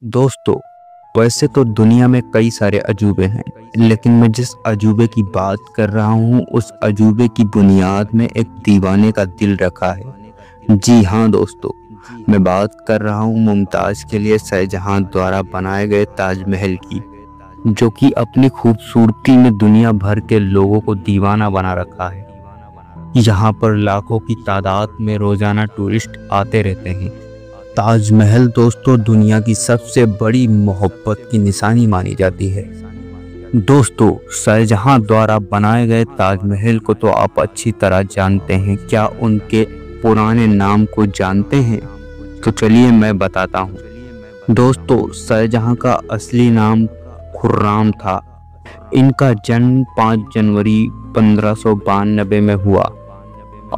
दोस्तों, वैसे तो दुनिया में कई सारे अजूबे हैं, लेकिन मैं जिस अजूबे की बात कर रहा हूँ उस अजूबे की बुनियाद में एक दीवाने का दिल रखा है। जी हाँ दोस्तों, मैं बात कर रहा हूँ मुमताज़ के लिए शाहजहां द्वारा बनाए गए ताजमहल की, जो कि अपनी खूबसूरती में दुनिया भर के लोगों को दीवाना बना रखा है। यहाँ पर लाखों की तादाद में रोजाना टूरिस्ट आते रहते हैं। ताजमहल दोस्तों दुनिया की सबसे बड़ी मोहब्बत की निशानी मानी जाती है। दोस्तों, शाहजहां द्वारा बनाए गए ताजमहल को तो आप अच्छी तरह जानते हैं। क्या उनके पुराने नाम को जानते हैं? तो चलिए मैं बताता हूँ। दोस्तों, शाहजहां का असली नाम खुर्राम था। इनका जन्म 5 जनवरी 1592 में हुआ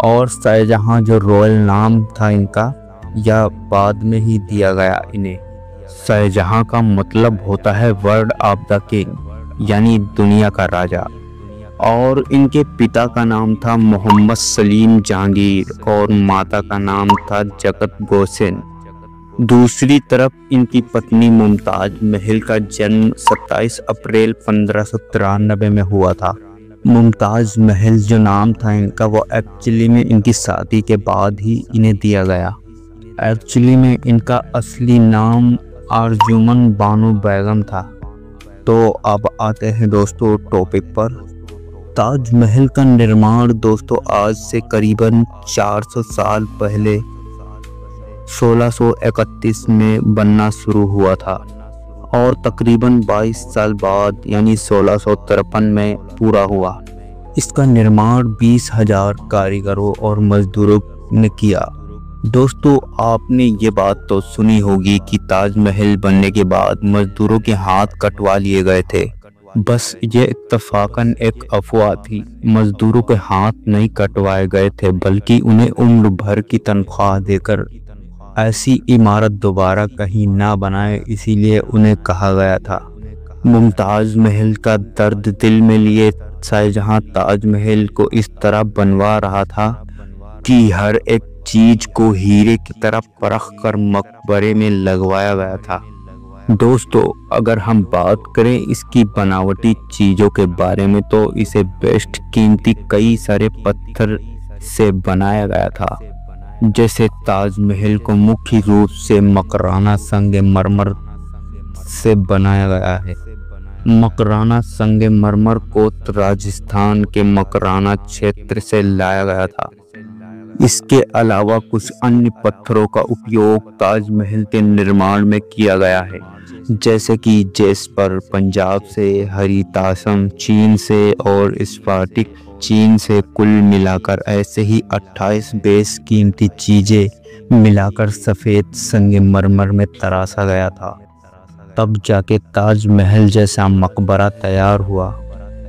और शाहजहां जो रॉयल नाम था इनका या बाद में ही दिया गया इन्हें। शाहजहां का मतलब होता है वर्ल्ड ऑफ द किंग, यानी दुनिया का राजा। और इनके पिता का नाम था मोहम्मद सलीम जहांगीर और माता का नाम था जगत गोसेन। दूसरी तरफ इनकी पत्नी मुमताज महल का जन्म 27 अप्रैल 1593 में हुआ था। मुमताज महल जो नाम था इनका वो एक्चुअली में इनकी शादी के बाद ही इन्हें दिया गया। एक्चुअली में इनका असली नाम अर्जुमन बानो बेगम था। तो अब आते हैं दोस्तों टॉपिक पर। ताजमहल का निर्माण दोस्तों आज से करीबन 400 साल पहले 1631 में बनना शुरू हुआ था और तकरीबन 22 साल बाद यानी 1653 में पूरा हुआ। इसका निर्माण 20,000 कारीगरों और मजदूरों ने किया। दोस्तों, आपने ये बात तो सुनी होगी कि ताजमहल बनने के बाद मजदूरों के हाथ कटवा लिए गए थे। बस ये इत्तफाकन एक अफवाह थी। मजदूरों के हाथ नहीं कटवाए गए थे, बल्कि उन्हें उम्र भर की तनख्वाह देकर ऐसी इमारत दोबारा कहीं ना बनाए, इसीलिए उन्हें कहा गया था। मुमताज महल का दर्द दिल में लिए शाहजहां ताजमहल को इस तरह बनवा रहा था कि हर एक चीज को हीरे की तरह परख कर मकबरे में लगवाया गया था। दोस्तों, अगर हम बात करें इसकी बनावटी चीजों के बारे में तो इसे बेस्ट कीमती कई सारे पत्थर से बनाया गया था। जैसे ताजमहल को मुख्य रूप से मकराना संगमरमर से बनाया गया है। मकराना संगमरमर को राजस्थान के मकराना क्षेत्र से लाया गया था। इसके अलावा कुछ अन्य पत्थरों का उपयोग ताजमहल के निर्माण में किया गया है, जैसे कि जेस्पर पंजाब से, हरितासम चीन से और स्फटिक चीन से। कुल मिलाकर ऐसे ही 28 बेस कीमती चीजें मिलाकर सफ़ेद संगमरमर में तराशा गया था। तब जाके ताजमहल जैसा मकबरा तैयार हुआ।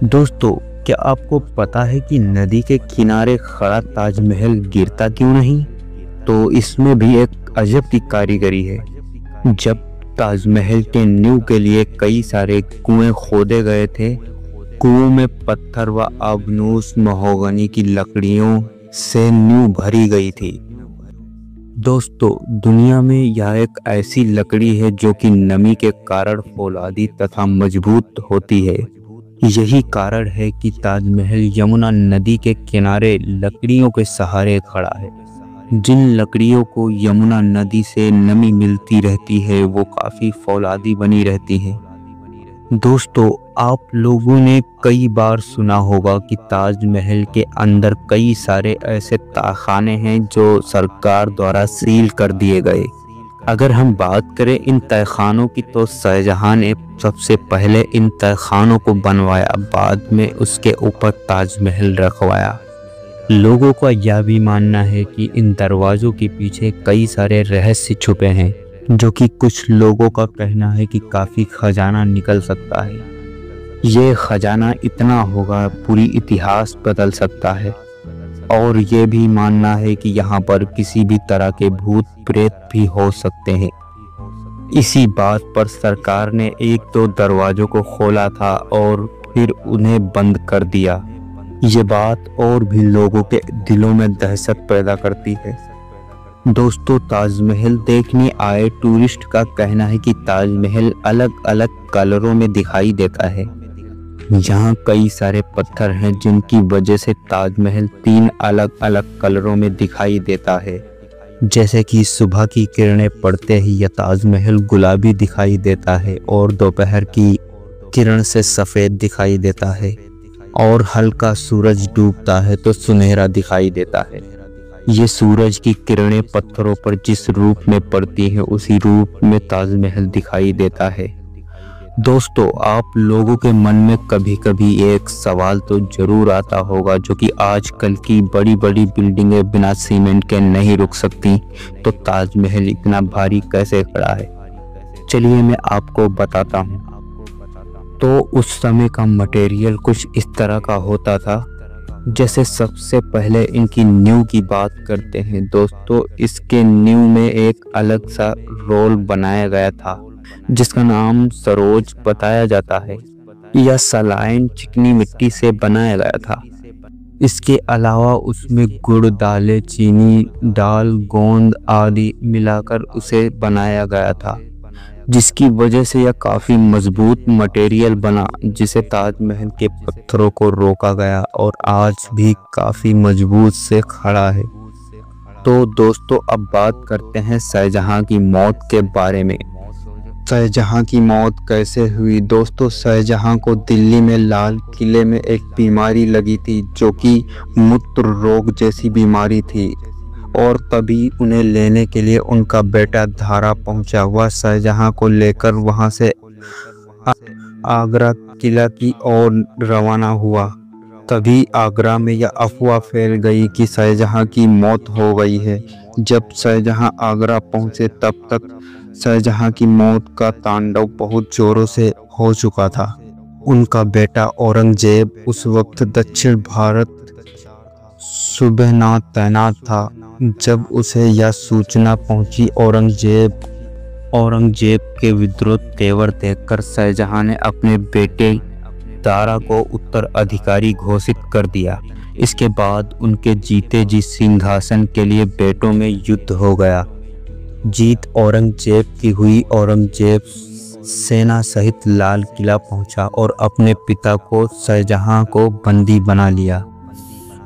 दोस्तों, क्या आपको पता है कि नदी के किनारे खड़ा ताजमहल गिरता क्यों नहीं? तो इसमें भी एक अजब की कारीगरी है। जब ताजमहल के नींव के लिए कई सारे कुएं खोदे गए थे, कुओं में पत्थर व आबनूस महोगनी की लकड़ियों से नींव भरी गई थी। दोस्तों, दुनिया में यह एक ऐसी लकड़ी है जो कि नमी के कारण फौलादी तथा मजबूत होती है। यही कारण है कि ताजमहल यमुना नदी के किनारे लकड़ियों के सहारे खड़ा है। जिन लकड़ियों को यमुना नदी से नमी मिलती रहती है वो काफ़ी फौलादी बनी रहती है। दोस्तों, आप लोगों ने कई बार सुना होगा कि ताजमहल के अंदर कई सारे ऐसे तहखाने हैं जो सरकार द्वारा सील कर दिए गए। अगर हम बात करें इन तहखानों की तो शाहजहां ने सबसे पहले इन तहखानों को बनवाया, बाद में उसके ऊपर ताजमहल रखवाया। लोगों का यह भी मानना है कि इन दरवाज़ों के पीछे कई सारे रहस्य छुपे हैं, जो कि कुछ लोगों का कहना है कि काफ़ी खजाना निकल सकता है। ये खजाना इतना होगा पूरी इतिहास बदल सकता है। और ये भी मानना है कि यहाँ पर किसी भी तरह के भूत प्रेत भी हो सकते हैं। इसी बात पर सरकार ने 1-2 दरवाज़ों को खोला था और फिर उन्हें बंद कर दिया। ये बात और भी लोगों के दिलों में दहशत पैदा करती है। दोस्तों, ताजमहल देखने आए टूरिस्ट का कहना है कि ताजमहल अलग अलग कलरों में दिखाई देता है। यहाँ कई सारे पत्थर हैं जिनकी वजह से ताजमहल 3 अलग अलग कलरों में दिखाई देता है। जैसे कि सुबह की किरणें पड़ते ही यह ताजमहल गुलाबी दिखाई देता है और दोपहर की किरण से सफ़ेद दिखाई देता है और हल्का सूरज डूबता है तो सुनहरा दिखाई देता है। ये सूरज की किरणें पत्थरों पर जिस रूप में पड़ती हैं उसी रूप में ताजमहल दिखाई देता है। दोस्तों, आप लोगों के मन में कभी कभी एक सवाल तो जरूर आता होगा जो कि आजकल की बड़ी बड़ी बिल्डिंगें बिना सीमेंट के नहीं रुक सकती, तो ताजमहल इतना भारी कैसे खड़ा है। चलिए मैं आपको बताता हूँ। तो उस समय का मटेरियल कुछ इस तरह का होता था। जैसे सबसे पहले इनकी नींव की बात करते हैं। दोस्तों, इसके नींव में एक अलग सा रोल बनाया गया था जिसका नाम सरोज बताया जाता है। यह सलाइन चिकनी मिट्टी से बनाया गया था। इसके अलावा उसमें गुड़, दालें, चीनी, दाल, गोंद आदि मिलाकर उसे बनाया गया था, जिसकी वजह से यह काफ़ी मजबूत मटेरियल बना, जिसे ताजमहल के पत्थरों को रोका गया और आज भी काफ़ी मजबूत से खड़ा है। तो दोस्तों, अब बात करते हैं शाहजहां की मौत के बारे में। शाहजहां की मौत कैसे हुई। दोस्तों, शाहजहां को दिल्ली में लाल किले में एक बीमारी लगी थी जो कि मूत्र रोग जैसी बीमारी थी और तभी उन्हें लेने के लिए उनका बेटा धारा पहुंचा हुआ शाहजहां को लेकर वहां से आगरा किला की ओर रवाना हुआ। तभी आगरा में यह अफवाह फैल गई कि शाहजहां की मौत हो गई है। जब शाहजहां आगरा पहुंचे तब तक शाहजहां की मौत का तांडव बहुत जोरों से हो चुका था। उनका बेटा औरंगजेब उस वक्त दक्षिण भारत सूबेदार तैनात था। जब उसे यह सूचना पहुंची, औरंगजेब के विद्रोह तेवर देखकर शाहजहां ने अपने बेटे दारा को उत्तराधिकारी घोषित कर दिया। इसके बाद उनके जीते जी सिंहासन के लिए बेटों में युद्ध हो गया। जीत औरंगजेब की हुई। औरंगजेब सेना सहित लाल किला पहुंचा और अपने पिता को शाहजहां को बंदी बना लिया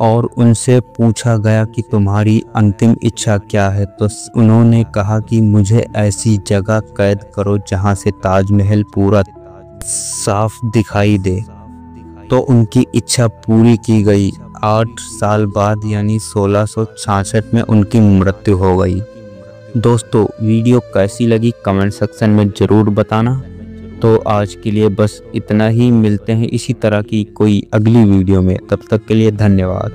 और उनसे पूछा गया कि तुम्हारी अंतिम इच्छा क्या है। तो उन्होंने कहा कि मुझे ऐसी जगह कैद करो जहां से ताजमहल पूरा साफ दिखाई दे। तो उनकी इच्छा पूरी की गई। 8 साल बाद यानी 1666 में उनकी मृत्यु हो गई। दोस्तों, वीडियो कैसी लगी कमेंट सेक्शन में ज़रूर बताना। तो आज के लिए बस इतना ही। मिलते हैं इसी तरह की कोई अगली वीडियो में। तब तक के लिए धन्यवाद।